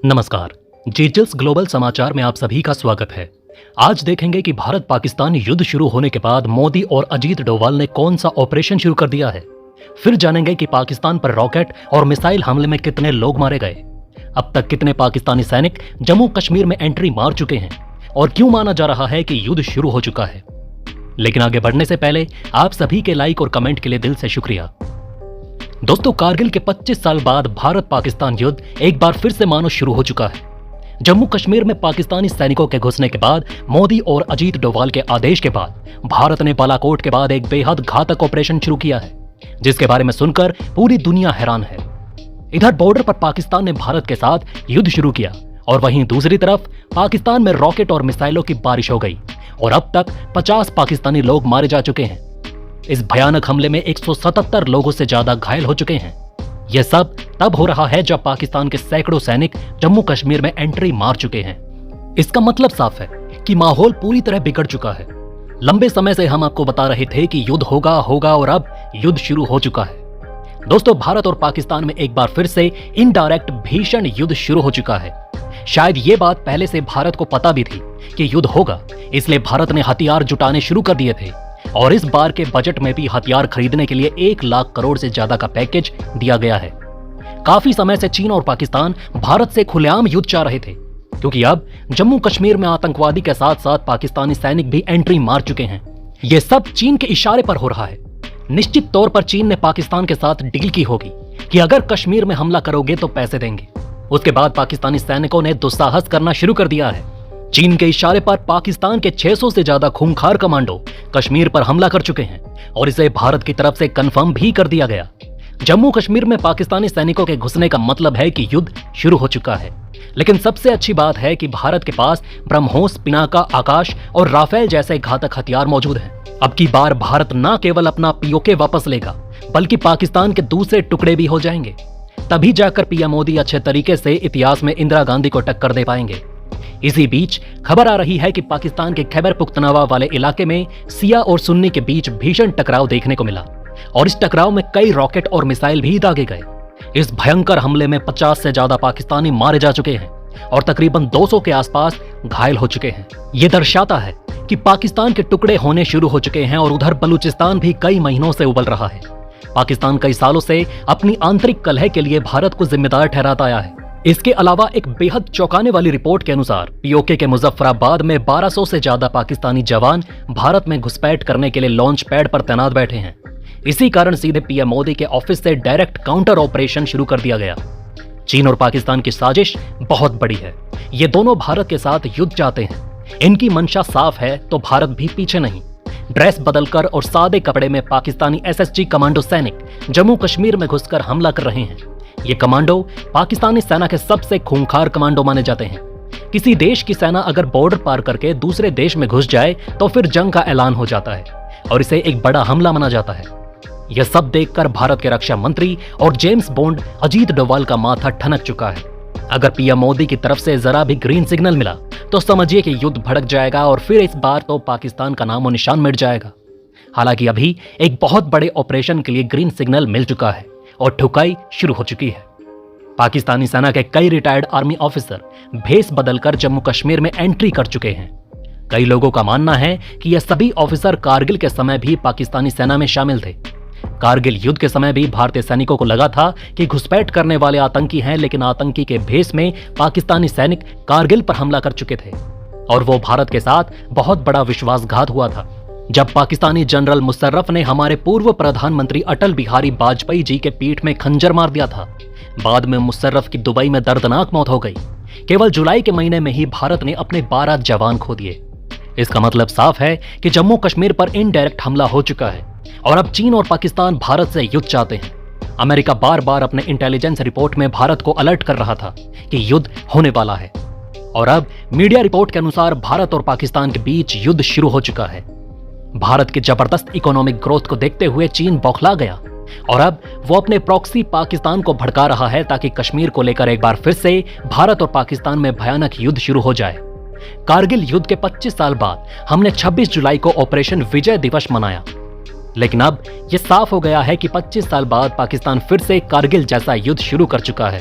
नमस्कार। जीजल्स ग्लोबल समाचार में आप सभी का स्वागत है। आज देखेंगे कि भारत पाकिस्तान युद्ध शुरू होने के बाद मोदी और अजीत डोभाल ने कौन सा ऑपरेशन शुरू कर दिया है। फिर जानेंगे कि पाकिस्तान पर रॉकेट और मिसाइल हमले में कितने लोग मारे गए, अब तक कितने पाकिस्तानी सैनिक जम्मू कश्मीर में एंट्री मार चुके हैं और क्यों माना जा रहा है कि युद्ध शुरू हो चुका है। लेकिन आगे बढ़ने से पहले आप सभी के लाइक और कमेंट के लिए दिल से शुक्रिया। दोस्तों, कारगिल के 25 साल बाद भारत पाकिस्तान युद्ध एक बार फिर से मानो शुरू हो चुका है। जम्मू कश्मीर में पाकिस्तानी सैनिकों के घुसने के बाद, मोदी और अजीत डोभाल के आदेश के बाद भारत ने बालाकोट के बाद एक बेहद घातक ऑपरेशन शुरू किया है, जिसके बारे में सुनकर पूरी दुनिया हैरान है। इधर बॉर्डर पर पाकिस्तान ने भारत के साथ युद्ध शुरू किया और वहीं दूसरी तरफ पाकिस्तान में रॉकेट और मिसाइलों की बारिश हो गई और अब तक 50 पाकिस्तानी लोग मारे जा चुके हैं। इस भयानक हमले में 177 लोगों से ज्यादा घायल हो चुके हैं। यह सब तब हो रहा है जब पाकिस्तान के सैकड़ों सैनिक जम्मू कश्मीर में एंट्री मार चुके हैं। इसका मतलब साफ है कि माहौल पूरी तरह बिगड़ चुका है। लंबे समय से हम आपको बता रहे थे कि युद्ध होगा और अब युद्ध शुरू हो चुका है। दोस्तों, भारत और पाकिस्तान में एक बार फिर से इनडायरेक्ट भीषण युद्ध शुरू हो चुका है। शायद ये बात पहले से भारत को पता भी थी कि युद्ध होगा, इसलिए भारत ने हथियार जुटाने शुरू कर दिए थे और इस बार के बजट में भी हथियार खरीदने के लिए 1 लाख करोड़ से ज्यादा का पैकेज दिया गया है। काफी समय से चीन और पाकिस्तान भारत से खुलेआम युद्ध चाह रहे थे, क्योंकि अब जम्मू कश्मीर में आतंकवादी के साथ साथ पाकिस्तानी सैनिक भी एंट्री मार चुके हैं। यह सब चीन के इशारे पर हो रहा है। निश्चित तौर पर चीन ने पाकिस्तान के साथ डील की होगी कि अगर कश्मीर में हमला करोगे तो पैसे देंगे। उसके बाद पाकिस्तानी सैनिकों ने दुस्साहस करना शुरू कर दिया है। चीन के इशारे पर पाकिस्तान के 600 से ज्यादा खूंखार कमांडो कश्मीर पर हमला कर चुके हैं और इसे भारत की तरफ से कंफर्म भी कर दिया गया। जम्मू कश्मीर में पाकिस्तानी सैनिकों के घुसने का मतलब है कि युद्ध शुरू हो चुका है। लेकिन सबसे अच्छी बात है कि भारत के पास ब्रह्मोस, पिनाका, आकाश और राफेल जैसे घातक हथियार मौजूद हैं। अब की बार भारत न केवल अपना पीओके वापस लेगा, बल्कि पाकिस्तान के दूसरे टुकड़े भी हो जाएंगे। तभी जाकर पीएम मोदी अच्छे तरीके से इतिहास में इंदिरा गांधी को टक्कर दे पाएंगे। इसी बीच खबर आ रही है कि पाकिस्तान के खैबर पुख्तनख्वा वाले इलाके में सिया और सुन्नी के बीच भीषण टकराव देखने को मिला और इस टकराव में कई रॉकेट और मिसाइल भी दागे गए। इस भयंकर हमले में 50 से ज्यादा पाकिस्तानी मारे जा चुके हैं और तकरीबन 200 के आसपास घायल हो चुके हैं। ये दर्शाता है कि पाकिस्तान के टुकड़े होने शुरू हो चुके हैं और उधर बलूचिस्तान भी कई महीनों से उबल रहा है। पाकिस्तान कई सालों से अपनी आंतरिक कलह के लिए भारत को जिम्मेदार ठहराता आया है। इसके अलावा एक बेहद चौंकाने वाली रिपोर्ट के अनुसार पीओके के मुजफ्फराबाद में 1200 से ज्यादा पाकिस्तानी जवान भारत में घुसपैठ करने के लिए लॉन्च पैड पर तैनात बैठे हैं। इसी कारण सीधे पीएम मोदी के ऑफिस से डायरेक्ट काउंटर ऑपरेशन शुरू कर दिया गया। चीन और पाकिस्तान की साजिश बहुत बड़ी है। ये दोनों भारत के साथ युद्ध चाहते हैं। इनकी मंशा साफ है तो भारत भी पीछे नहीं। ड्रेस बदलकर और सादे कपड़े में पाकिस्तानी एसएसजी कमांडो सैनिक जम्मू कश्मीर में घुसकर हमला कर रहे हैं। ये कमांडो पाकिस्तानी सेना के सबसे खूंखार कमांडो माने जाते हैं। किसी देश की सेना अगर बॉर्डर पार करके दूसरे देश में घुस जाए तो फिर जंग का ऐलान हो जाता है और इसे एक बड़ा हमला माना जाता है। यह सब देखकर भारत के रक्षा मंत्री और जेम्स बॉन्ड अजीत डोभाल का माथा ठनक चुका है। अगर पीएम मोदी की तरफ से जरा भी ग्रीन सिग्नल मिला तो समझिए कि युद्ध भड़क जाएगा और फिर इस बार तो पाकिस्तान का नामो निशान मिट जाएगा। हालांकि अभी एक बहुत बड़े ऑपरेशन के लिए ग्रीन सिग्नल मिल चुका है और ठुकाई शुरू हो चुकी है। पाकिस्तानी सेना के कई रिटायर्ड आर्मी ऑफिसर भेस बदलकर जम्मू कश्मीर में एंट्री कर चुके हैं। कई लोगों का मानना है कि यह सभी ऑफिसर कारगिल के समय भी पाकिस्तानी सेना में शामिल थे। कारगिल युद्ध के समय भी भारतीय सैनिकों को लगा था कि घुसपैठ करने वाले आतंकी हैं, लेकिन आतंकी के भेस में पाकिस्तानी सैनिक कारगिल पर हमला कर चुके थे और वो भारत के साथ बहुत बड़ा विश्वासघात हुआ था। जब पाकिस्तानी जनरल मुशर्रफ ने हमारे पूर्व प्रधानमंत्री अटल बिहारी वाजपेयी जी के पीठ में खंजर मार दिया था, बाद में मुशर्रफ की दुबई में दर्दनाक मौत हो गई। केवल जुलाई के महीने में ही भारत ने अपने 12 जवान खो दिए। इसका मतलब साफ है कि जम्मू कश्मीर पर इनडायरेक्ट हमला हो चुका है और अब चीन और पाकिस्तान भारत से युद्ध चाहते हैं। अमेरिका बार बार अपने इंटेलिजेंस रिपोर्ट में भारत को अलर्ट कर रहा था कि युद्ध होने वाला है और अब मीडिया रिपोर्ट के अनुसार भारत और पाकिस्तान के बीच युद्ध शुरू हो चुका है। भारत की जबरदस्त इकोनॉमिक ग्रोथ को देखते हुए चीन बौखला गया और अब वो अपने प्रॉक्सी पाकिस्तान को भड़का रहा है ताकि कश्मीर को लेकर एक बार फिर से भारत और पाकिस्तान में भयानक युद्ध शुरू हो जाए। कारगिल युद्ध के 25 साल बाद हमने 26 जुलाई को ऑपरेशन विजय दिवस मनाया, लेकिन अब यह साफ हो गया है कि 25 साल बाद पाकिस्तान फिर से कारगिल जैसा युद्ध शुरू कर चुका है।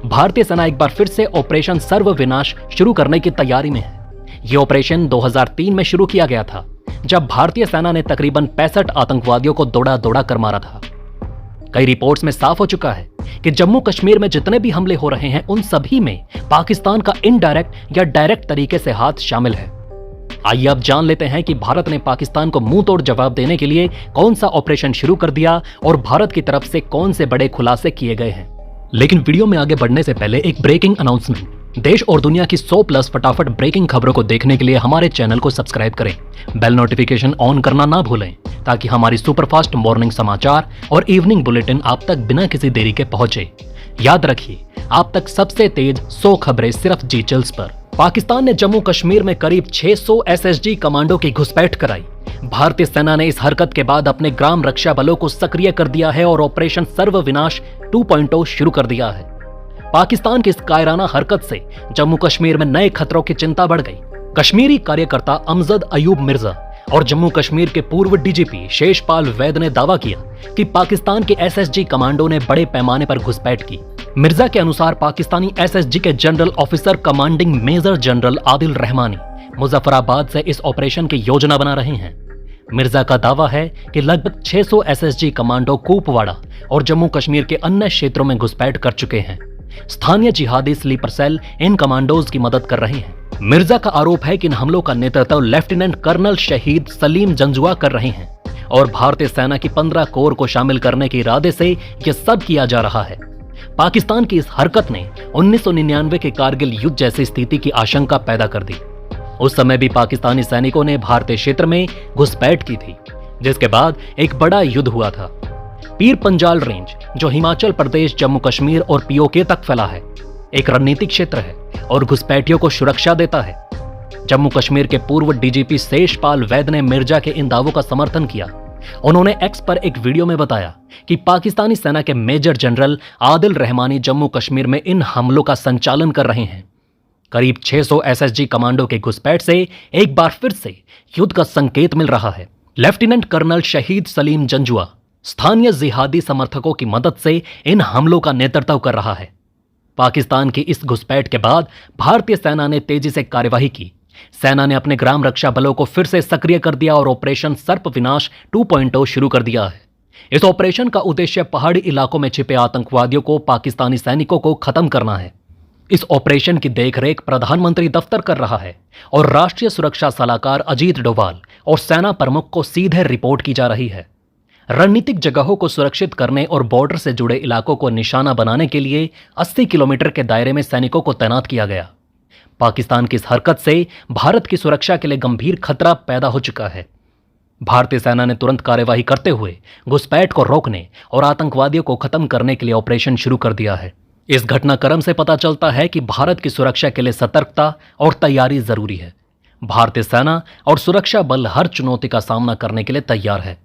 भारतीय सेना एक बार फिर से ऑपरेशन सर्वविनाश शुरू करने की तैयारी में है। यह ऑपरेशन 2003 में शुरू किया गया था, जब भारतीय सेना ने तकरीबन 65 आतंकवादियों को दौड़ा दौड़ा कर मारा था। कई रिपोर्ट्स में साफ हो चुका है कि जम्मू कश्मीर में जितने भी हमले हो रहे हैं, उन सभी में पाकिस्तान का इनडायरेक्ट या डायरेक्ट तरीके से हाथ शामिल है। आइए अब जान लेते हैं कि भारत ने पाकिस्तान को मुंह तोड़ जवाब देने के लिए कौन सा ऑपरेशन शुरू कर दिया और भारत की तरफ से कौन से बड़े खुलासे किए गए हैं। लेकिन वीडियो में आगे बढ़ने से पहले एक ब्रेकिंग अनाउंसमेंट। देश और दुनिया की 100+ फटाफट ब्रेकिंग खबरों को देखने के लिए हमारे चैनल को सब्सक्राइब करें, बेल नोटिफिकेशन ऑन करना ना भूलें, ताकि हमारी सुपरफास्ट मॉर्निंग समाचार और इवनिंग बुलेटिन आप तक बिना किसी देरी के पहुंचे। याद रखिए, आप तक सबसे तेज 100 खबरें सिर्फ जी चिल्स पर। पाकिस्तान ने जम्मू कश्मीर में करीब 600 SSG कमांडो की घुसपैठ कराई। भारतीय सेना ने इस हरकत के बाद अपने ग्राम रक्षा बलों को सक्रिय कर दिया है और ऑपरेशन सर्वविनाश 2.0 शुरू कर दिया है। पाकिस्तान की इस कायराना हरकत से जम्मू कश्मीर में नए खतरों की चिंता बढ़ गई। कश्मीरी कार्यकर्ता अमजद अयूब मिर्जा और जम्मू कश्मीर के पूर्व DGP शेषपाल वैद ने दावा किया कि पाकिस्तान के SSG कमांडो ने बड़े पैमाने पर घुसपैठ की। मिर्जा के अनुसार पाकिस्तानी SSG के general officer commanding major general Adil Rahmani Muzaffarabad से इस ऑपरेशन की योजना बना रहे हैं। मिर्जा का दावा है कि लगभग 600 SSG कमांडो कुपवाड़ा और जम्मू कश्मीर के अन्य क्षेत्रों में घुसपैठ कर चुके हैं। स्थानीय जिहादी स्लीपर सेल इन कमांडोज की मदद कर रहे हैं। मिर्जा का आरोप है कि इन हमलों का नेतृत्व लेफ्टिनेंट कर्नल शहीद सलीम जंजुआ कर रहे हैं और भारतीय सेना की 15 कोर को शामिल करने के इरादे से यह सब किया जा रहा है। पाकिस्तान की इस हरकत ने 1999 के कारगिल युद्ध जैसी स्थिति की आशंका पैदा कर दी। उस समय भी पाकिस्तानी सैनिकों ने भारतीय क्षेत्र में घुसपैठ की थी, जिसके बाद एक बड़ा युद्ध हुआ था। पीर पंजाल रेंज, जो हिमाचल प्रदेश, जम्मू कश्मीर और POK तक फैला है, एक रणनीतिक क्षेत्र है और घुसपैठियों को सुरक्षा देता है। जम्मू कश्मीर के पूर्व DGP शेषपाल वैद ने मिर्जा के इन दावों का समर्थन किया। उन्होंने X पर एक वीडियो में बताया कि पाकिस्तानी सेना के मेजर जनरल आदिल रहमानी जम्मू कश्मीर में इन हमलों का संचालन कर रहे हैं। करीब 600 SSG कमांडो के घुसपैठ से एक बार फिर से युद्ध का संकेत मिल रहा है। लेफ्टिनेंट कर्नल शहीद सलीम जंजुआ स्थानीय जिहादी समर्थकों की मदद से इन हमलों का नेतृत्व कर रहा है। पाकिस्तान की इस घुसपैठ के बाद भारतीय सेना ने तेजी से कार्यवाही की। सेना ने अपने ग्राम रक्षा बलों को फिर से सक्रिय कर दिया और ऑपरेशन सर्वविनाश 2.0 शुरू कर दिया है। इस ऑपरेशन का उद्देश्य पहाड़ी इलाकों में छिपे आतंकवादियों को पाकिस्तानी सैनिकों को खत्म करना है। इस ऑपरेशन की देखरेख प्रधानमंत्री दफ्तर कर रहा है और राष्ट्रीय सुरक्षा सलाहकार अजीत डोभाल और सेना प्रमुख को सीधे रिपोर्ट की जा रही है। रणनीतिक जगहों को सुरक्षित करने और बॉर्डर से जुड़े इलाकों को निशाना बनाने के लिए 80 किलोमीटर के दायरे में सैनिकों को तैनात किया गया। पाकिस्तान की इस हरकत से भारत की सुरक्षा के लिए गंभीर खतरा पैदा हो चुका है। भारतीय सेना ने तुरंत कार्यवाही करते हुए घुसपैठ को रोकने और आतंकवादियों को खत्म करने के लिए ऑपरेशन शुरू कर दिया है। इस घटनाक्रम से पता चलता है कि भारत की सुरक्षा के लिए सतर्कता और तैयारी जरूरी है। भारतीय सेना और सुरक्षा बल हर चुनौती का सामना करने के लिए तैयार है।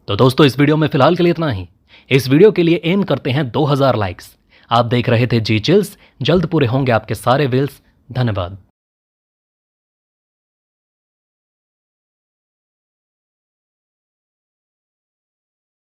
तो दोस्तों, इस वीडियो में फिलहाल के लिए इतना ही। इस वीडियो के लिए एम करते हैं 2000 लाइक्स। आप देख रहे थे जी चिल्स। जल्द पूरे होंगे आपके सारे विल्स। धन्यवाद।